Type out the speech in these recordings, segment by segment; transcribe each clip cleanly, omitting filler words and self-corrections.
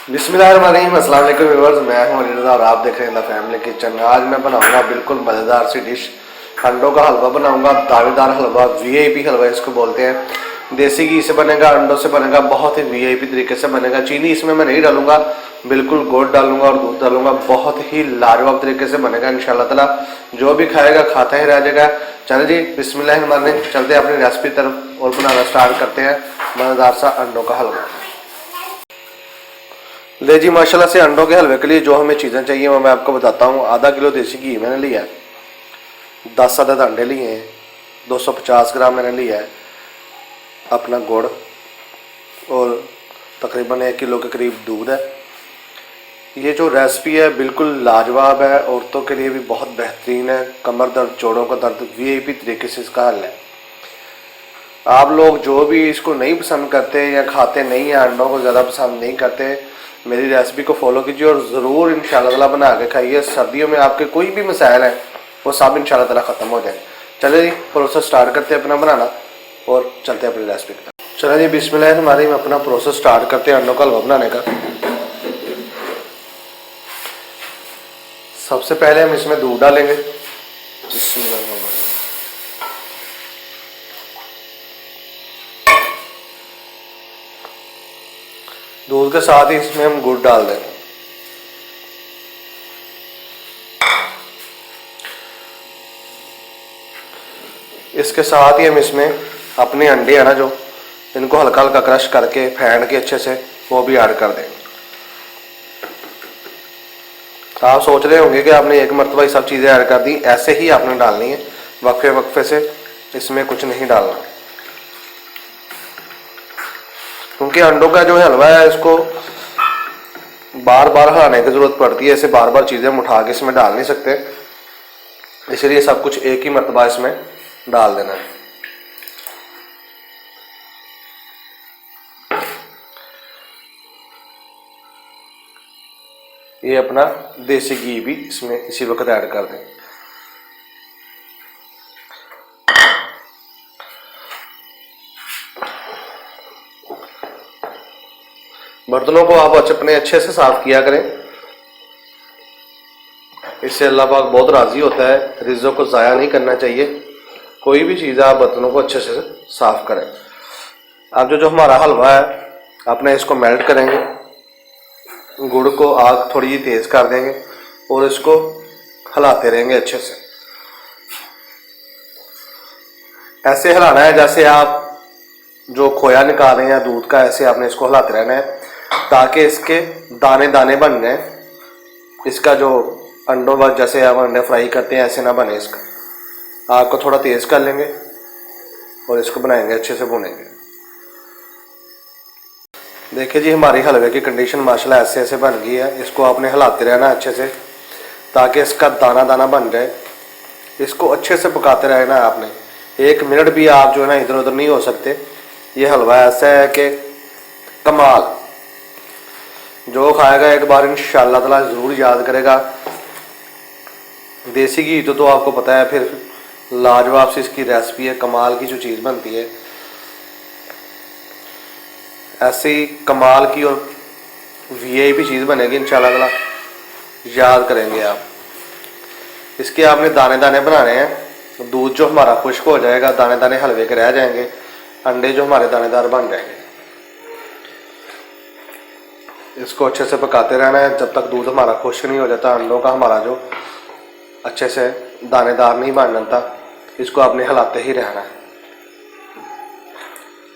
बिस्मिल्लाहिर्रहमानिर्रहीम, अस्सलाम वालेकुम व्यूअर्स। मैं हूं अली रज़ा और आप देख रहे हैं द फैमिली किचन। आज मैं बनाऊंगा बिल्कुल मज़ेदार सी डिश, अंडों का हलवा बनाऊंगा। दावेदार हलवा, वीआईपी हलवा इसको बोलते हैं। देसी घी से बनेगा, अंडों से बनेगा, बहुत ही वीआईपी तरीके से बनेगा। चीनी इसमें मैं नहीं डालूंगा, बिल्कुल गुड़ डालूंगा और दूध डालूंगा। बहुत ही लाजवाब तरीके से बनेगा इंशाल्लाह ताला। जो भी खाएगा खाता ही रह जाएगा। चलो जी, बिस्मिल्लाहिर्रहमानिर्रहीम, चलते हैं अपनी रेसिपी तरफ और बनाना स्टार्ट करते हैं मज़ेदार सा अंडों का हलवा। ले जी, माशाल्लाह से अंडों के हलवे के लिए जो हमें चीज़ें चाहिए वो मैं आपको बताता हूँ। आधा किलो देसी घी मैंने लिया है, 10 अदद अंडे लिए हैं, 250 ग्राम मैंने लिया है अपना गुड़, और तकरीबन 1 किलो के करीब दूध है। ये जो रेसिपी है बिल्कुल लाजवाब है, औरतों के लिए भी बहुत बेहतरीन है। कमर दर्द, जोड़ों का दर्द, वीआईपी तरीके से इसका हल है। आप लोग जो भी इसको नहीं पसंद करते या खाते नहीं हैं, अंडों को ज़्यादा पसंद नहीं करते, मेरी रेसिपी को फॉलो कीजिए और ज़रूर इंशाल्लाह ताला बना के खाइए। सर्दियों में आपके कोई भी मसाइल हैं वो सब इंशाल्लाह ताला ख़त्म हो जाए। चलिए जी, प्रोसेस स्टार्ट करते हैं अपना बनाना और चलते हैं अपनी रेसिपी की तरफ। चलिए जी, बिस्मिल्लाह, हमारी में अपना प्रोसेस स्टार्ट करते हैं अंडों का हलवा बनाने का। सबसे पहले हम इसमें दूध डालेंगे। दूध के साथ ही इसमें हम गुड़ डाल देंगे। इसके साथ ही हम इसमें अपने अंडे है ना, जो इनको हल्का हल्का क्रश करके फेंट के अच्छे से वो भी ऐड कर देंगे। आप सोच रहे होंगे कि आपने एक मरतबा ही सब चीज़ें ऐड कर दी, ऐसे ही आपने डालनी है, वक्फे वक्फे से, इसमें कुछ नहीं डालना। क्योंकि अंडों का जो हलवा है इसको बार बार हिलाने की ज़रूरत पड़ती है, ऐसे बार बार चीज़ें हम उठा के इसमें डाल नहीं सकते, इसलिए सब कुछ एक ही मरतबा इसमें डाल देना है। ये अपना देसी घी भी इसमें इसी वक्त ऐड कर दें। बर्तनों को आप अपने अच्छे से साफ किया करें, इससे अल्लाह पाक बहुत राजी होता है। रिज़्क़ को ज़ाया नहीं करना चाहिए। कोई भी चीज़ आप बर्तनों को अच्छे से साफ करें। अब जो हमारा हलवा है, अपने इसको मेल्ट करेंगे। गुड़ को आग थोड़ी जी तेज़ कर देंगे और इसको हिलाते रहेंगे अच्छे से। ऐसे हिलाना है जैसे आप जो खोया निकाल रहे हैं या दूध का, ऐसे आपने इसको हिलाते रहना है ताकि इसके दाने दाने बन जाए। इसका जो अंडों वक्त जैसे आप अंडे फ्राई करते हैं ऐसे ना बने। इसका आग को थोड़ा तेज़ कर लेंगे और इसको बनाएंगे, अच्छे से भूनेंगे। देखिए जी, हमारी हलवे की कंडीशन माशाल्लाह ऐसे ऐसे बन गई है। इसको आपने हिलाते रहना अच्छे से ताकि इसका दाना दाना बन जाए। इसको अच्छे से पकाते रहना है आपने। 1 मिनट भी आप जो है ना इधर उधर नहीं हो सकते। ये हलवा ऐसा है कि कमाल, जो खाएगा एक बार इंशाल्लाह ताला ज़रूर याद करेगा। देसी घी तो आपको पता है, फिर लाजवाब सी इसकी रेसिपी है, कमाल की जो चीज़ बनती है। ऐसी कमाल की और वीआईपी चीज़ बनेगी इंशाल्लाह ताला, याद करेंगे आप। इसके आपने दाने दाने बनाने हैं। दूध जो हमारा खुश्क हो जाएगा, दाने दाने हलवे के रह जाएंगे, अंडे जो हमारे दानेदार बन जाएंगे। इसको अच्छे से पकाते रहना है जब तक दूध हमारा खुश्क नहीं हो जाता, अंडों का हमारा जो अच्छे से दानेदार नहीं बन जाता। इसको आपने हिलाते ही रहना है।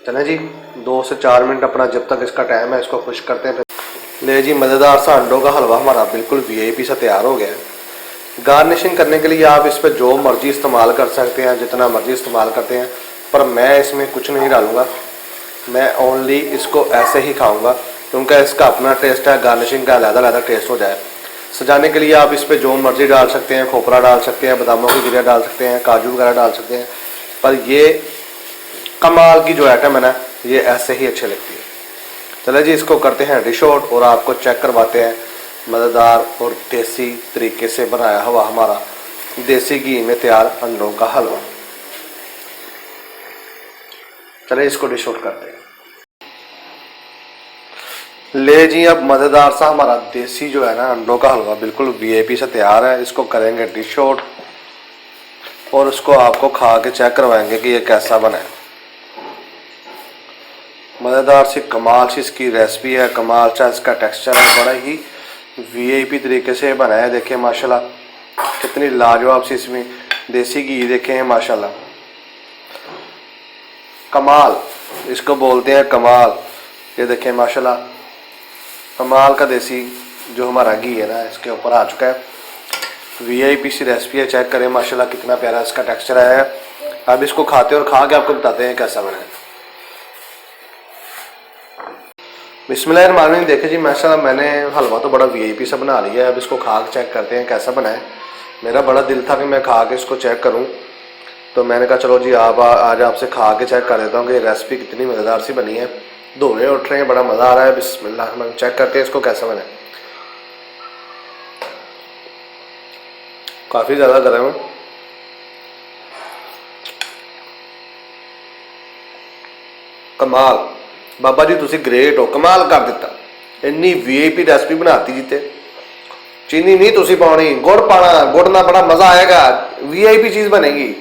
चले जी, 2 से 4 मिनट अपना जब तक इसका टाइम है इसको खुश्क करते हैं। ले जी, मज़ेदार सा अंडों का हलवा हमारा बिल्कुल वीआईपी सा तैयार हो गया है। गार्निशिंग करने के लिए आप इस पर जो मर्जी इस्तेमाल कर सकते हैं, जितना मर्जी इस्तेमाल करते हैं, पर मैं इसमें कुछ नहीं डालूँगा। मैं ओनली इसको ऐसे ही खाऊँगा क्योंकि इसका अपना टेस्ट है। गार्निशिंग का अलग-अलग टेस्ट हो जाए। सजाने के लिए आप इस पर जो मर्जी डाल सकते हैं, खोपरा डाल सकते हैं, बादामों की गिरिया डाल सकते हैं, काजू वगैरह डाल सकते हैं, पर ये कमाल की जो आइटम है ना, ये ऐसे ही अच्छी लगती है। चले जी, इसको करते हैं डिश आउट और आपको चेक करवाते हैं मज़ेदार और देसी तरीके से बनाया हुआ हमारा देसी घी में तैयार अंडों का हलवा। चले इसको डिश आउट करते हैं। ले जी, अब मज़ेदार सा हमारा देसी जो है ना अंडों का हलवा बिल्कुल वीआईपी से तैयार है। इसको करेंगे डिश आउट और उसको आपको खा के चेक करवाएंगे कि ये कैसा बना है। मज़ेदार सी कमाल सी इसकी रेसिपी है, कमाल सा इसका टेक्सचर है, बड़ा ही वीआईपी तरीके से बना है। देखिए माशाल्लाह कितनी लाजवाब सी इसमें देसी घी देखे हैं माशाल्लाह, कमाल इसको बोलते हैं कमाल। ये देखें माशाल्लाह कमाल का देसी जो हमारा घी है ना इसके ऊपर आ चुका है। वीआईपी सी रेसिपी है, चेक करें माशाल्लाह कितना प्यारा इसका टेक्सचर आया है। अब इसको खाते और खा के आपको बताते हैं कैसा बना है। बिस्मिल्लाहिर्रहमानिर्रहीम। देखिए जी माशाल्लाह मैंने हलवा तो बड़ा वीआईपी सा बना लिया है। अब इसको खा के चेक करते हैं कैसा बना है। मेरा बड़ा दिल था कि मैं खा के इसको चेक करूं, तो मैंने कहा चलो जी आप आज आपसे खा के चेक कर देता हूं कि रेसिपी कितनी मज़ेदार सी बनी है। धोने उठ रहे हैं, बड़ा मज़ा आ रहा है। बिस्मिल्लाह, हम चेक करते हैं इसको कैसा बना है। काफ़ी ज़्यादा गर्म है, कमाल। बाबा जी तुसी ग्रेट हो, कमाल कर दिता। इन्नी वीआईपी रेसिपी बनाती जीते। चीनी नहीं तुसी पानी, गुड़ पाना, गुड़ ना बड़ा मज़ा आएगा, वीआईपी चीज़ बनेगी।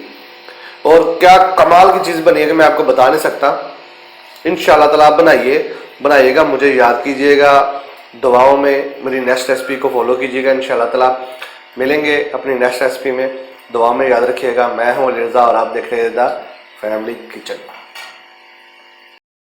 और क्या कमाल की चीज़ बनी है कि मैं आपको बता नहीं सकता। इंशाल्लाह ताला आप बनाइएगा, मुझे याद कीजिएगा दुआओं में। मेरी नेक्स्ट रेसिपी को फॉलो कीजिएगा। इंशाल्लाह ताला मिलेंगे अपनी नेक्स्ट रेसिपी में। दुआ में याद रखिएगा। मैं हूँ अली रज़ा और आप देख रहे हैं द फैमिली किचन।